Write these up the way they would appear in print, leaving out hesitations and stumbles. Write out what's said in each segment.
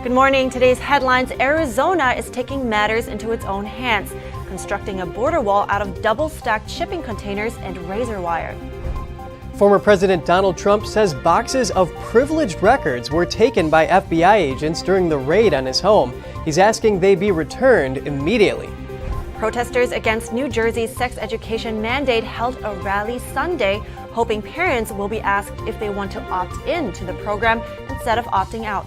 Good morning. Today's headlines: Arizona is taking matters into its own hands, constructing a border wall out of double-stacked shipping containers and razor wire. Former President Donald Trump says boxes of privileged records were taken by FBI agents during the raid on his home. He's asking they be returned immediately. Protesters against New Jersey's sex education mandate held a rally Sunday, hoping parents will be asked if they want to opt in to the program instead of opting out.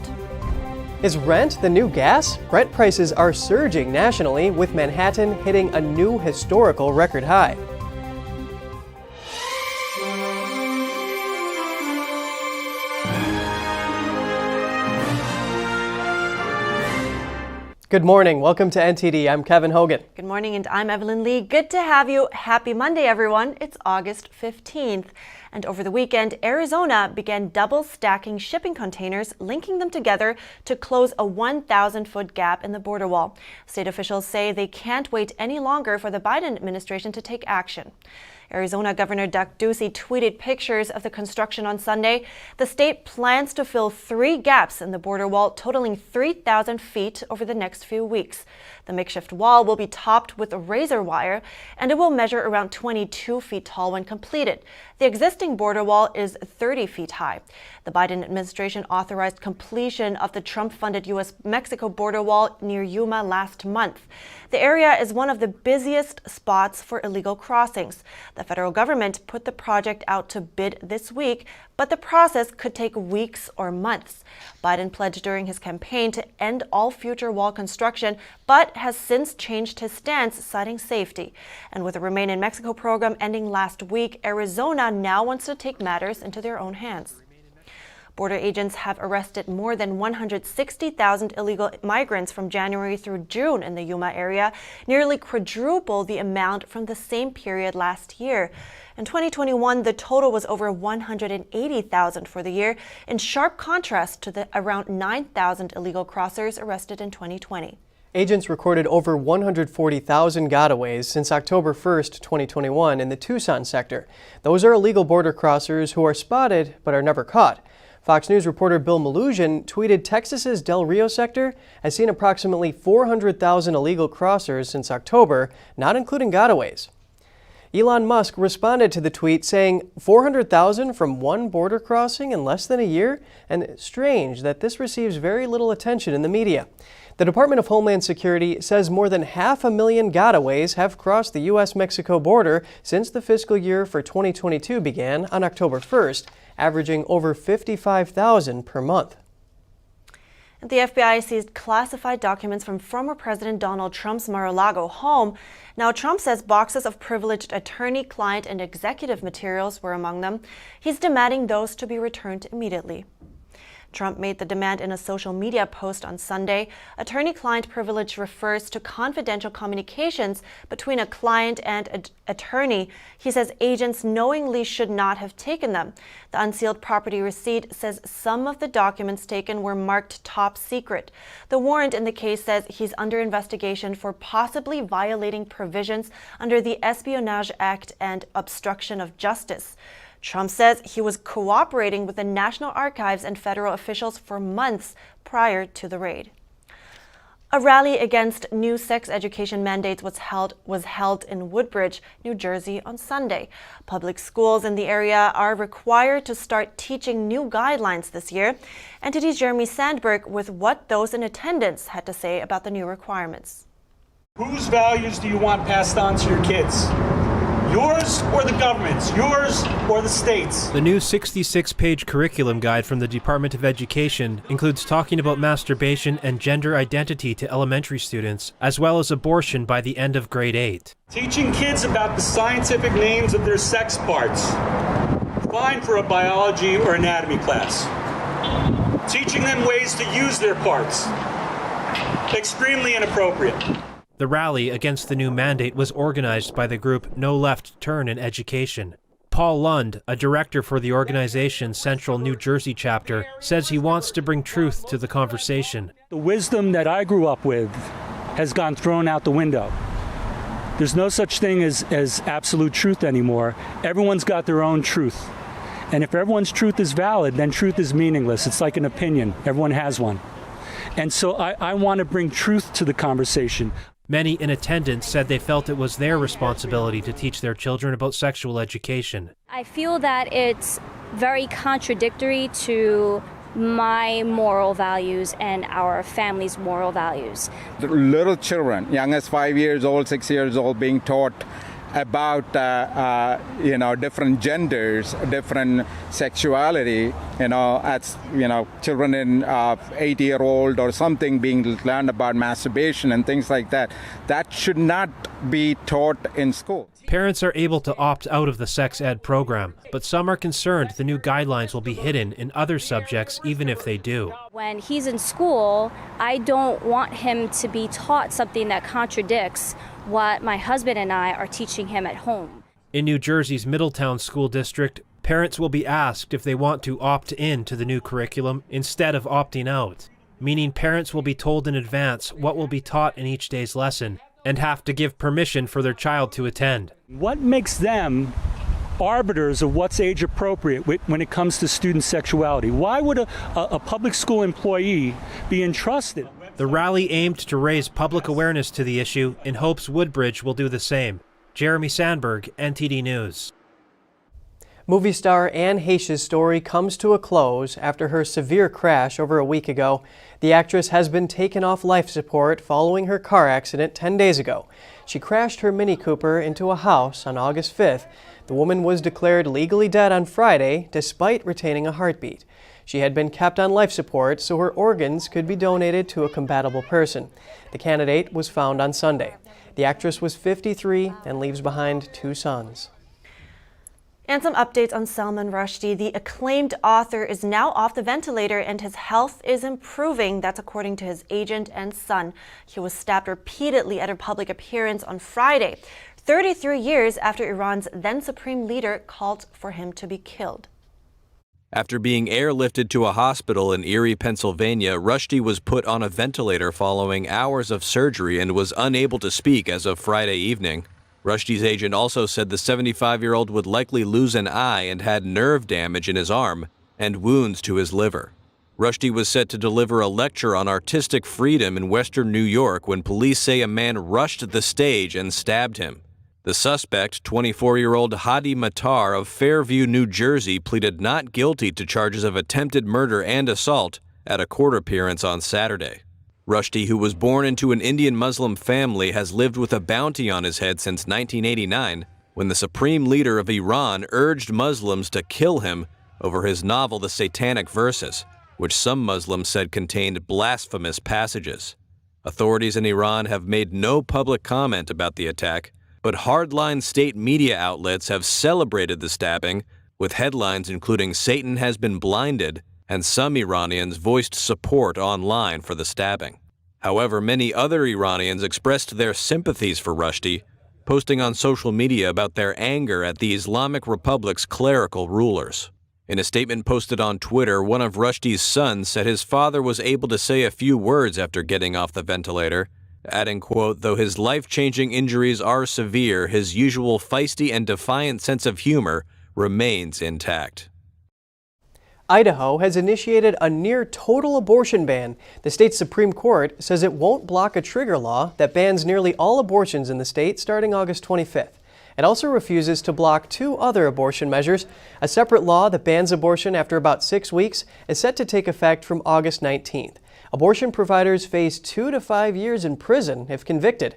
Is rent the new gas? Rent prices are surging nationally, with Manhattan hitting a new historical record high. Good morning. Welcome to NTD. I'm Kevin Hogan. Good morning, and I'm Evelyn Lee. Good to have you. Happy Monday, everyone. It's August 15th. And over the weekend, Arizona began double stacking shipping containers, linking them together to close a 1,000-foot gap in the border wall. State officials say they can't wait any longer for the Biden administration to take action. Arizona Governor Doug Ducey tweeted pictures of the construction on Sunday. The state plans to fill 3 gaps in the border wall, totaling 3,000 feet over the next few weeks. The makeshift wall will be topped with razor wire, and it will measure around 22 feet tall when completed. The existing border wall is 30 feet high. The Biden administration authorized completion of the Trump-funded U.S.-Mexico border wall near Yuma last month. The area is one of the busiest spots for illegal crossings. The federal government put the project out to bid this week, but the process could take weeks or months. Biden pledged during his campaign to end all future wall construction, but has since changed his stance, citing safety. And with the Remain in Mexico program ending last week, Arizona now wants to take matters into their own hands. Border agents have arrested more than 160,000 illegal migrants from January through June in the Yuma area, nearly quadruple the amount from the same period last year. In 2021, the total was over 180,000 for the year, in sharp contrast to the around 9,000 illegal crossers arrested in 2020. Agents recorded over 140,000 gotaways since October 1st, 2021 in the Tucson sector. Those are illegal border crossers who are spotted but are never caught. Fox News reporter Bill Malugin tweeted Texas's Del Rio sector has seen approximately 400,000 illegal crossers since October, not including gotaways. Elon Musk responded to the tweet saying 400,000 from one border crossing in less than a year, and strange that this receives very little attention in the media. The Department of Homeland Security says more than 500,000 gotaways have crossed the U.S.-Mexico border since the fiscal year for 2022 began on October 1st, averaging over 55,000 per month. The FBI seized classified documents from former President Donald Trump's Mar-a-Lago home. Now, Trump says boxes of privileged attorney, client, and executive materials were among them. He's demanding those to be returned immediately. Trump made the demand in a social media post on Sunday. Attorney-client privilege refers to confidential communications between a client and an attorney. He says agents knowingly should not have taken them. The unsealed property receipt says some of the documents taken were marked top secret. The warrant in the case says he's under investigation for possibly violating provisions under the Espionage Act and obstruction of justice. Trump says he was cooperating with the National Archives and federal officials for months prior to the raid. A rally against new sex education mandates was held in Woodbridge, New Jersey on Sunday. Public schools in the area are required to start teaching new guidelines this year. NTD's Jeremy Sandberg with what those in attendance had to say about the new requirements. Whose values do you want passed on to your kids? Yours or the government's? Yours or the state's? The new 66-page curriculum guide from the Department of Education includes talking about masturbation and gender identity to elementary students, as well as abortion by the end of grade 8. Teaching kids about the scientific names of their sex parts. Fine for a biology or anatomy class. Teaching them ways to use their parts. Extremely inappropriate. The rally against the new mandate was organized by the group No Left Turn in Education. Paul Lund, a director for the organization's Central New Jersey chapter, says he wants to bring truth to the conversation. The wisdom that I grew up with has gone thrown out the window. There's no such thing as absolute truth anymore. Everyone's got their own truth. And if everyone's truth is valid, then truth is meaningless. It's like an opinion. Everyone has one. And so I want to bring truth to the conversation. Many in attendance said they felt it was their responsibility to teach their children about sexual education. I feel that it's very contradictory to my moral values and our family's moral values. The little children, young as 5 years old, 6 years old, being taught about different genders, different sexuality, as children in 8-year-old or something being learned about masturbation and things like that. That should not be taught in school. Parents are able to opt out of the sex ed program, but some are concerned the new guidelines will be hidden in other subjects even if they do. When he's in school, I don't want him to be taught something that contradicts what my husband and I are teaching him at home. In New Jersey's Middletown School District, parents will be asked if they want to opt in to the new curriculum instead of opting out, meaning parents will be told in advance what will be taught in each day's lesson and have to give permission for their child to attend. What makes them arbiters of what's age appropriate when it comes to student sexuality? Why would a public school employee be entrusted? The rally aimed to raise public awareness to the issue in hopes Woodbridge will do the same. Jeremy Sandberg, NTD News. Movie star Anne Heche's story comes to a close after her severe crash over a week ago. The actress has been taken off life support following her car accident 10 days ago. She crashed her Mini Cooper into a house on August 5th. The woman was declared legally dead on Friday despite retaining a heartbeat. She had been kept on life support so her organs could be donated to a compatible person. The candidate was found on Sunday. The actress was 53 and leaves behind 2 sons. And some updates on Salman Rushdie. The acclaimed author is now off the ventilator and his health is improving. That's according to his agent and son. He was stabbed repeatedly at a public appearance on Friday, 33 years after Iran's then supreme leader called for him to be killed. After being airlifted to a hospital in Erie, Pennsylvania, Rushdie was put on a ventilator following hours of surgery and was unable to speak as of Friday evening. Rushdie's agent also said the 75-year-old would likely lose an eye and had nerve damage in his arm and wounds to his liver. Rushdie was set to deliver a lecture on artistic freedom in western New York when police say a man rushed the stage and stabbed him. The suspect, 24-year-old Hadi Matar of Fairview, New Jersey, pleaded not guilty to charges of attempted murder and assault at a court appearance on Saturday. Rushdie, who was born into an Indian Muslim family, has lived with a bounty on his head since 1989, when the supreme leader of Iran urged Muslims to kill him over his novel The Satanic Verses, which some Muslims said contained blasphemous passages. Authorities in Iran have made no public comment about the attack, but hardline state media outlets have celebrated the stabbing, with headlines including "Satan has been blinded," and some Iranians voiced support online for the stabbing. However, many other Iranians expressed their sympathies for Rushdie, posting on social media about their anger at the Islamic Republic's clerical rulers. In a statement posted on Twitter, one of Rushdie's sons said his father was able to say a few words after getting off the ventilator, adding, quote, "Though his life-changing injuries are severe, his usual feisty and defiant sense of humor remains intact." Idaho has initiated a near-total abortion ban. The state's Supreme Court says it won't block a trigger law that bans nearly all abortions in the state starting August 25th. It also refuses to block 2 other abortion measures. A separate law that bans abortion after about 6 weeks is set to take effect from August 19th. Abortion providers face 2 to 5 years in prison if convicted.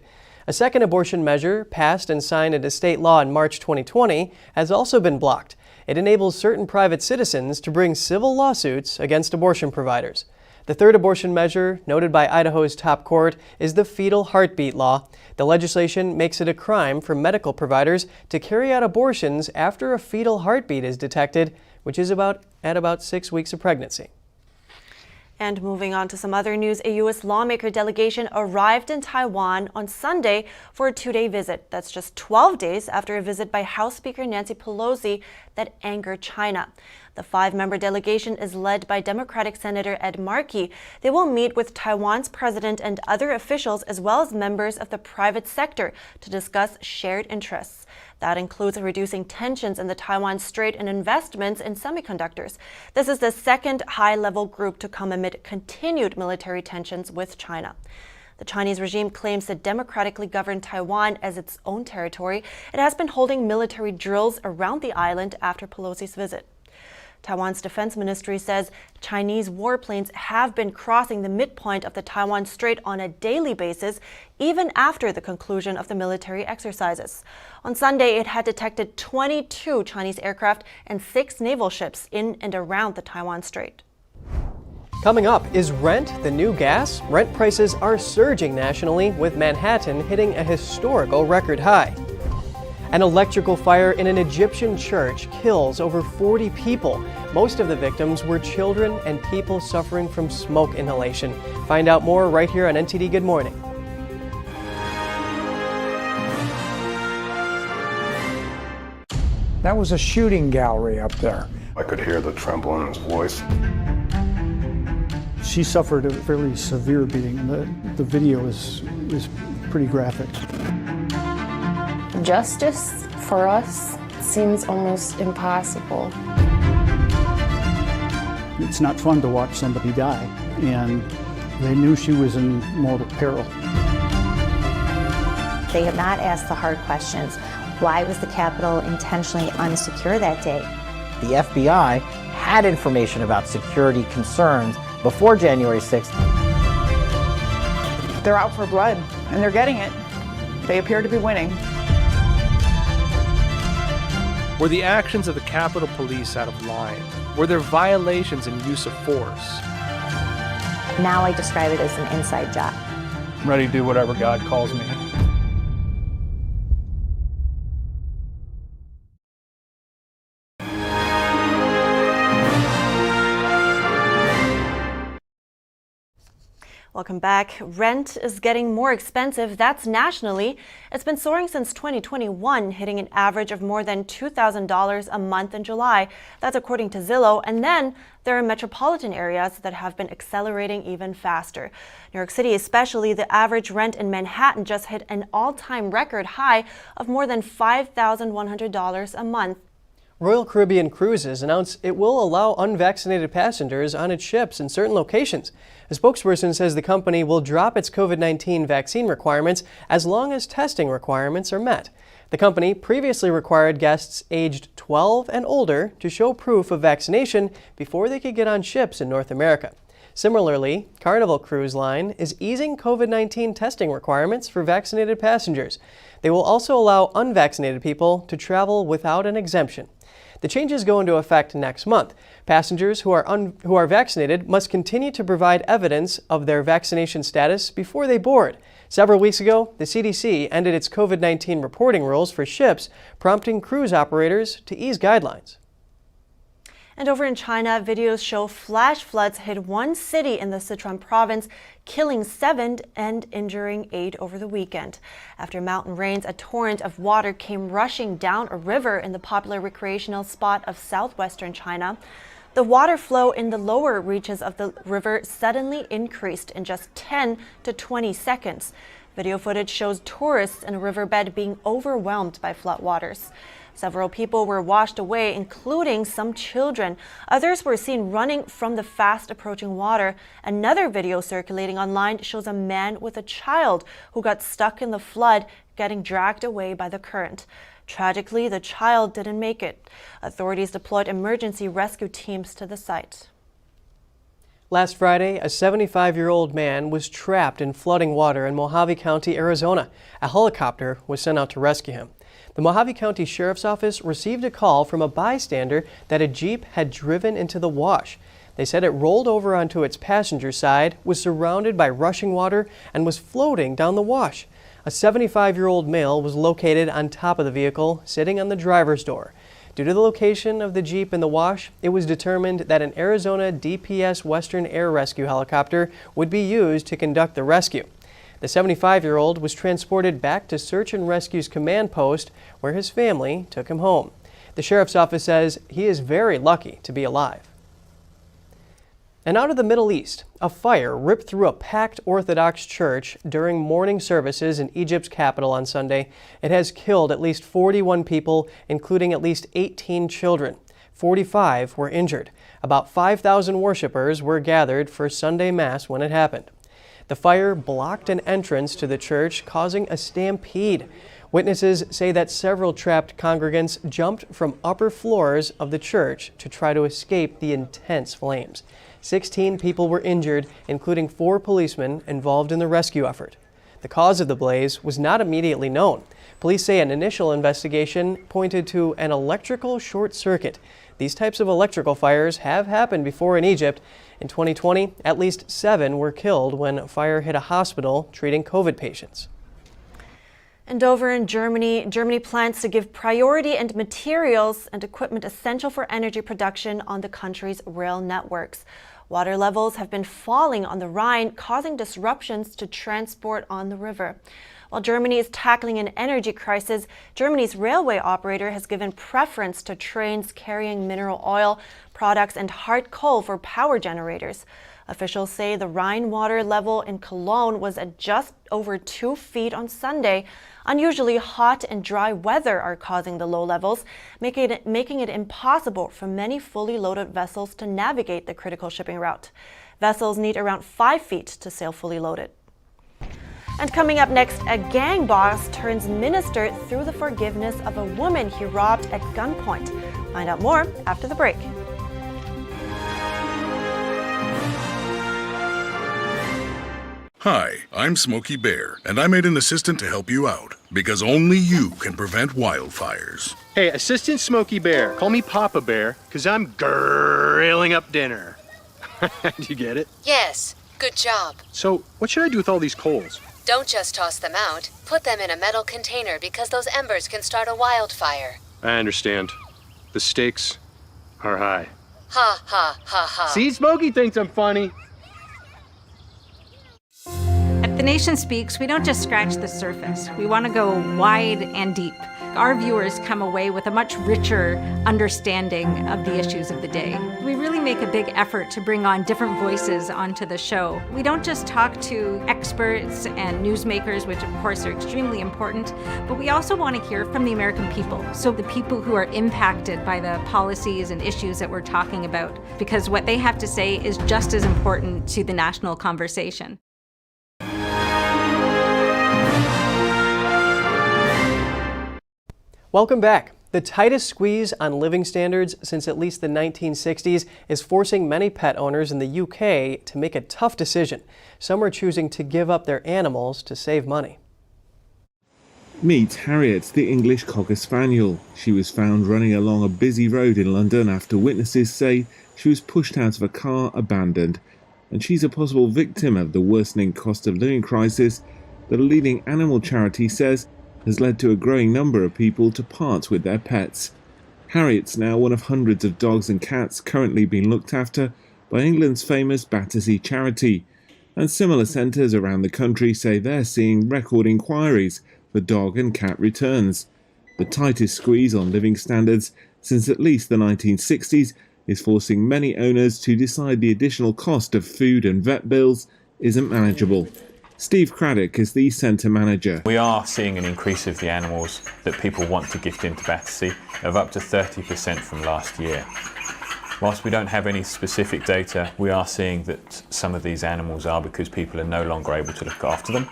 A second abortion measure, passed and signed into state law in March 2020, has also been blocked. It enables certain private citizens to bring civil lawsuits against abortion providers. The third abortion measure, noted by Idaho's top court, is the fetal heartbeat law. The legislation makes it a crime for medical providers to carry out abortions after a fetal heartbeat is detected, which is at about 6 weeks of pregnancy. And moving on to some other news, a U.S. lawmaker delegation arrived in Taiwan on Sunday for a 2-day visit. That's just 12 days after a visit by House Speaker Nancy Pelosi that angered China. The The 5-member delegation is led by Democratic Senator Ed Markey. They will meet with Taiwan's president and other officials as well as members of the private sector to discuss shared interests. That includes reducing tensions in the Taiwan Strait and investments in semiconductors. This is the second high-level group to come amid continued military tensions with China. The Chinese regime claims to democratically govern Taiwan as its own territory. It has been holding military drills around the island after Pelosi's visit. Taiwan's defense ministry says Chinese warplanes have been crossing the midpoint of the Taiwan Strait on a daily basis, even after the conclusion of the military exercises. On Sunday, it had detected 22 Chinese aircraft and 6 naval ships in and around the Taiwan Strait. Coming up, is rent the new gas? Rent prices are surging nationally, with Manhattan hitting a historical record high. An electrical fire in an Egyptian church kills over 40 people. Most of the victims were children and people suffering from smoke inhalation. Find out more right here on NTD Good Morning. That was a shooting gallery up there. I could hear the tremble in his voice. She suffered a fairly severe beating. The video is pretty graphic. Justice for us seems almost impossible. It's not fun to watch somebody die, and they knew she was in mortal peril. They have not asked the hard questions. Why was the Capitol intentionally unsecure that day? The FBI had information about security concerns before January 6th. They're out for blood, and they're getting it. They appear to be winning. Were the actions of the Capitol Police out of line? Were there violations and use of force? Now I describe it as an inside job. I'm ready to do whatever God calls me. Welcome back. Rent is getting more expensive. That's nationally. It's been soaring since 2021, hitting an average of more than $2,000 a month in July. That's according to Zillow. And then there are metropolitan areas that have been accelerating even faster. New York City especially, the average rent in Manhattan just hit an all-time record high of more than $5,100 a month. Royal Caribbean Cruises announced it will allow unvaccinated passengers on its ships in certain locations. A spokesperson says the company will drop its COVID-19 vaccine requirements as long as testing requirements are met. The company previously required guests aged 12 and older to show proof of vaccination before they could get on ships in North America. Similarly, Carnival Cruise Line is easing COVID-19 testing requirements for vaccinated passengers. They will also allow unvaccinated people to travel without an exemption. The changes go into effect next month. Passengers who are vaccinated must continue to provide evidence of their vaccination status before they board. Several weeks ago, the CDC ended its COVID-19 reporting rules for ships, prompting cruise operators to ease guidelines. And over in China, videos show flash floods hit one city in the Sichuan province, killing 7 and injuring 8 over the weekend. After mountain rains, a torrent of water came rushing down a river in the popular recreational spot of southwestern China. The water flow in the lower reaches of the river suddenly increased in just 10 to 20 seconds. Video footage shows tourists in a riverbed being overwhelmed by floodwaters. Several people were washed away, including some children. Others were seen running from the fast approaching water. Another video circulating online shows a man with a child who got stuck in the flood, getting dragged away by the current. Tragically, the child didn't make it. Authorities deployed emergency rescue teams to the site. Last Friday, a 75-year-old man was trapped in flooding water in Mojave County, Arizona. A helicopter was sent out to rescue him. The Mojave County Sheriff's Office received a call from a bystander that a Jeep had driven into the wash. They said it rolled over onto its passenger side, was surrounded by rushing water, and was floating down the wash. A 75-year-old male was located on top of the vehicle, sitting on the driver's door. Due to the location of the Jeep in the wash, it was determined that an Arizona DPS Western Air Rescue helicopter would be used to conduct the rescue. The 75-year-old was transported back to Search and Rescue's command post, where his family took him home. The sheriff's office says he is very lucky to be alive. And out of the Middle East, a fire ripped through a packed Orthodox church during morning services in Egypt's capital on Sunday. It has killed at least 41 people, including at least 18 children. 45 were injured. About 5,000 worshipers were gathered for Sunday Mass when it happened. The fire blocked an entrance to the church, causing a stampede. Witnesses say that several trapped congregants jumped from upper floors of the church to try to escape the intense flames. 16 people were injured, including 4 policemen involved in the rescue effort. The cause of the blaze was not immediately known. Police say an initial investigation pointed to an electrical short circuit. These types of electrical fires have happened before in Egypt. In 2020, at least 7 were killed when a fire hit a hospital treating COVID patients. And over in Germany, Germany plans to give priority and materials and equipment essential for energy production on the country's rail networks. Water levels have been falling on the Rhine, causing disruptions to transport on the river. While Germany is tackling an energy crisis, Germany's railway operator has given preference to trains carrying mineral oil, products, and hard coal for power generators. Officials say the Rhine water level in Cologne was at just over 2 feet on Sunday. Unusually hot and dry weather are causing the low levels, making it impossible for many fully loaded vessels to navigate the critical shipping route. Vessels need around 5 feet to sail fully loaded. And coming up next, a gang boss turns minister through the forgiveness of a woman he robbed at gunpoint. Find out more after the break. Hi, I'm Smokey Bear, and I made an assistant to help you out, because only you can prevent wildfires. Hey, Assistant Smokey Bear. Call me Papa Bear, because I'm grilling up dinner. Do you get it? Yes, good job. So, what should I do with all these coals? Don't just toss them out. Put them in a metal container because those embers can start a wildfire. I understand. The stakes are high. Ha, ha, ha, ha. See, Smokey thinks I'm funny. At The Nation Speaks, we don't just scratch the surface. We want to go wide and deep. Our viewers come away with a much richer understanding of the issues of the day. We really make a big effort to bring on different voices onto the show. We don't just talk to experts and newsmakers, which of course are extremely important, but we also want to hear from the American people. So the people who are impacted by the policies and issues that we're talking about, because what they have to say is just as important to the national conversation. Welcome back. The tightest squeeze on living standards since at least the 1960s is forcing many pet owners in the UK to make a tough decision. Some are choosing to give up their animals to save money. Meet Harriet, the English Cocker Spaniel. She was found running along a busy road in London after witnesses say she was pushed out of a car abandoned. And she's a possible victim of the worsening cost of living crisis that a leading animal charity says has led to a growing number of people to part with their pets. Harriet's now one of hundreds of dogs and cats currently being looked after by England's famous Battersea charity, and similar centres around the country say they're seeing record inquiries for dog and cat returns. The tightest squeeze on living standards since at least the 1960s is forcing many owners to decide the additional cost of food and vet bills isn't manageable. Steve Craddock is the centre manager. We are seeing an increase of the animals that people want to gift into Battersea of up to 30% from last year. Whilst we don't have any specific data, we are seeing that some of these animals are because people are no longer able to look after them.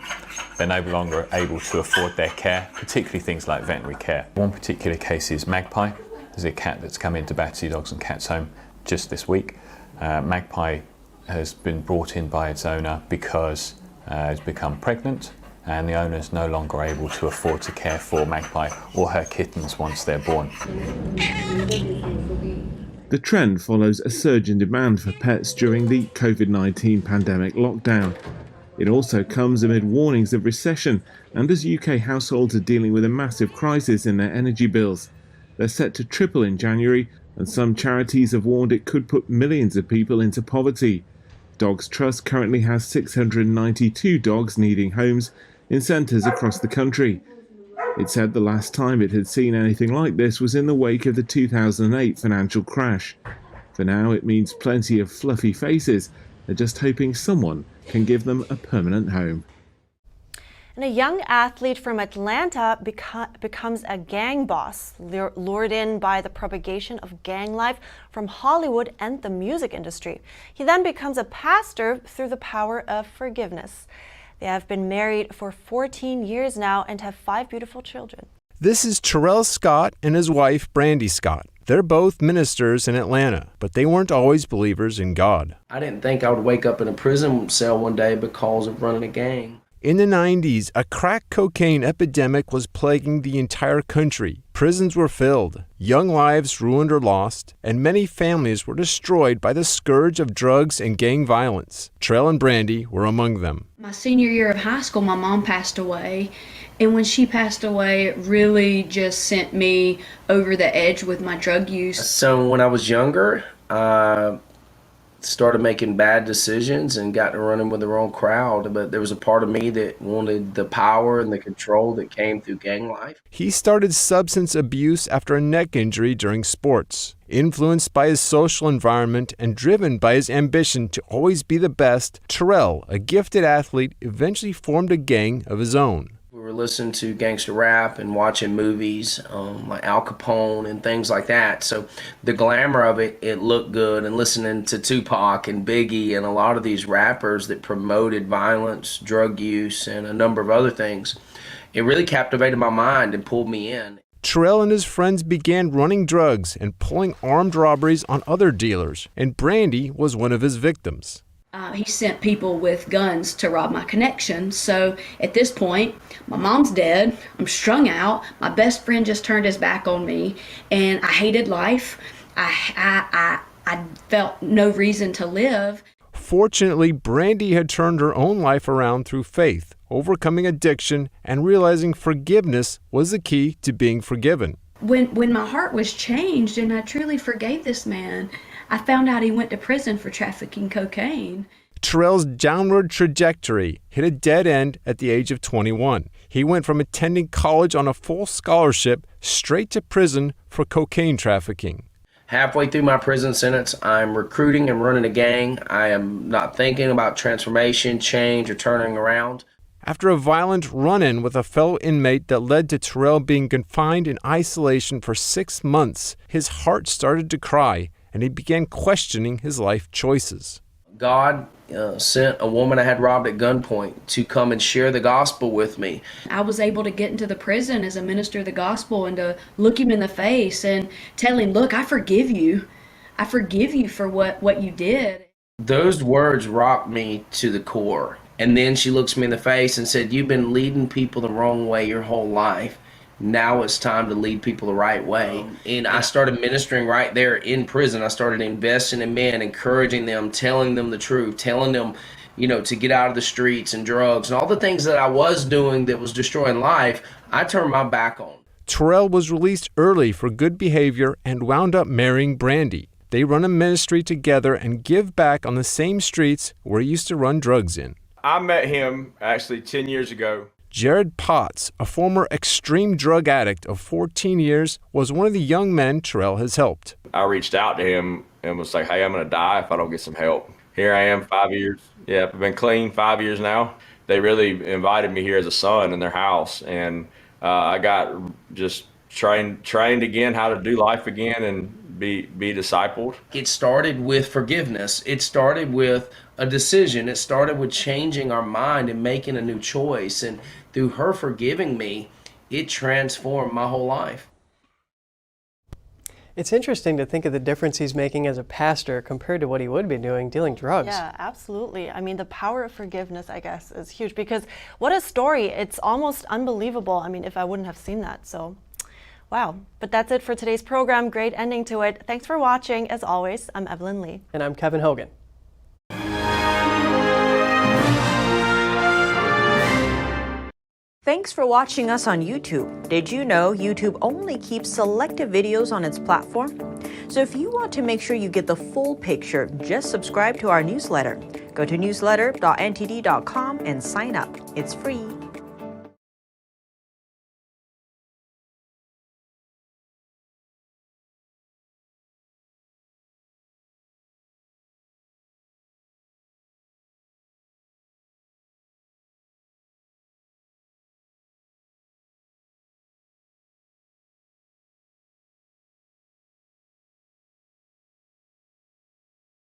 They're no longer able to afford their care, particularly things like veterinary care. One particular case is Magpie. There's a cat that's come into Battersea Dogs and Cats Home just this week. Magpie has been brought in by its owner because has become pregnant, and the owner is no longer able to afford to care for Magpie or her kittens once they're born. The trend follows a surge in demand for pets during the COVID-19 pandemic lockdown. It also comes amid warnings of recession and as UK households are dealing with a massive crisis in their energy bills. They're set to triple in January, and some charities have warned it could put millions of people into poverty. Dogs Trust currently has 692 dogs needing homes in centres across the country. It said the last time it had seen anything like this was in the wake of the 2008 financial crash. For now, it means plenty of fluffy faces. They're just hoping someone can give them a permanent home. And a young athlete from Atlanta becomes a gang boss, lured in by the propagation of gang life from Hollywood and the music industry. He then becomes a pastor through the power of forgiveness. They have been married for 14 years now and have 5 beautiful children. This is Terrell Scott and his wife, Brandy Scott. They're both ministers in Atlanta, but they weren't always believers in God. I didn't think I would wake up in a prison cell one day because of running a gang. In the 90s, a crack cocaine epidemic was plaguing the entire country. Prisons were filled, young lives ruined or lost, and many families were destroyed by the scourge of drugs and gang violence. Terrell and Brandy were among them. My senior year of high school, my mom passed away, and when she passed away, it really just sent me over the edge with my drug use. So when I was younger, I started making bad decisions and got to running with the wrong crowd, but there was a part of me that wanted the power and the control that came through gang life. He started substance abuse after a neck injury during sports. Influenced by his social environment and driven by his ambition to always be the best, Terrell, a gifted athlete, eventually formed a gang of his own. We were listening to gangster rap and watching movies like Al Capone and things like that. So the glamour of it looked good, and listening to Tupac and Biggie and a lot of these rappers that promoted violence, drug use, and a number of other things, it really captivated my mind and pulled me in. Terrell and his friends began running drugs and pulling armed robberies on other dealers, and Brandy was one of his victims. He sent people with guns to rob my connection. So at this point, my mom's dead, I'm strung out, my best friend just turned his back on me, and I hated life. I felt no reason to live. Fortunately, Brandy had turned her own life around through faith, overcoming addiction, and realizing forgiveness was the key to being forgiven. When my heart was changed and I truly forgave this man, I found out he went to prison for trafficking cocaine. Terrell's downward trajectory hit a dead end at the age of 21. He went from attending college on a full scholarship straight to prison for cocaine trafficking. Halfway through my prison sentence, I'm recruiting and running a gang. I am not thinking about transformation, change, or turning around. After a violent run-in with a fellow inmate that led to Terrell being confined in isolation for 6 months, his heart started to cry, and he began questioning his life choices. God sent a woman I had robbed at gunpoint to come and share the gospel with me. I was able to get into the prison as a minister of the gospel and to look him in the face and tell him, look, I forgive you. I forgive you for what you did. Those words rocked me to the core. And then she looks me in the face and said, you've been leading people the wrong way your whole life. Now it's time to lead people the right way. And I started ministering right there in prison. I started investing in men, encouraging them, telling them the truth, telling them, to get out of the streets and drugs and all the things that I was doing that was destroying life. I turned my back on. Terrell was released early for good behavior and wound up marrying Brandy. They run a ministry together and give back on the same streets where he used to run drugs in. I met him actually 10 years ago. Jared Potts, a former extreme drug addict of 14 years, was one of the young men Terrell has helped. I reached out to him and was like, hey, I'm going to die if I don't get some help. Here I am 5 years. Yeah, I've been clean 5 years now. They really invited me here as a son in their house, and I got just trained again how to do life again and be discipled. It started with forgiveness. It started with a decision. It started with changing our mind and making a new choice. And through her forgiving me, it transformed my whole life. It's interesting to think of the difference he's making as a pastor compared to what he would be doing dealing drugs. Yeah, absolutely. I mean, the power of forgiveness, I guess, is huge because what a story. It's almost unbelievable. I mean, if I wouldn't have seen that. So, wow. But that's it for today's program. Great ending to it. Thanks for watching. As always, I'm Evelyn Lee. And I'm Kevin Hogan. Thanks for watching us on YouTube. Did you know YouTube only keeps selective videos on its platform? So if you want to make sure you get the full picture, just subscribe to our newsletter. Go to newsletter.ntd.com and sign up. It's free.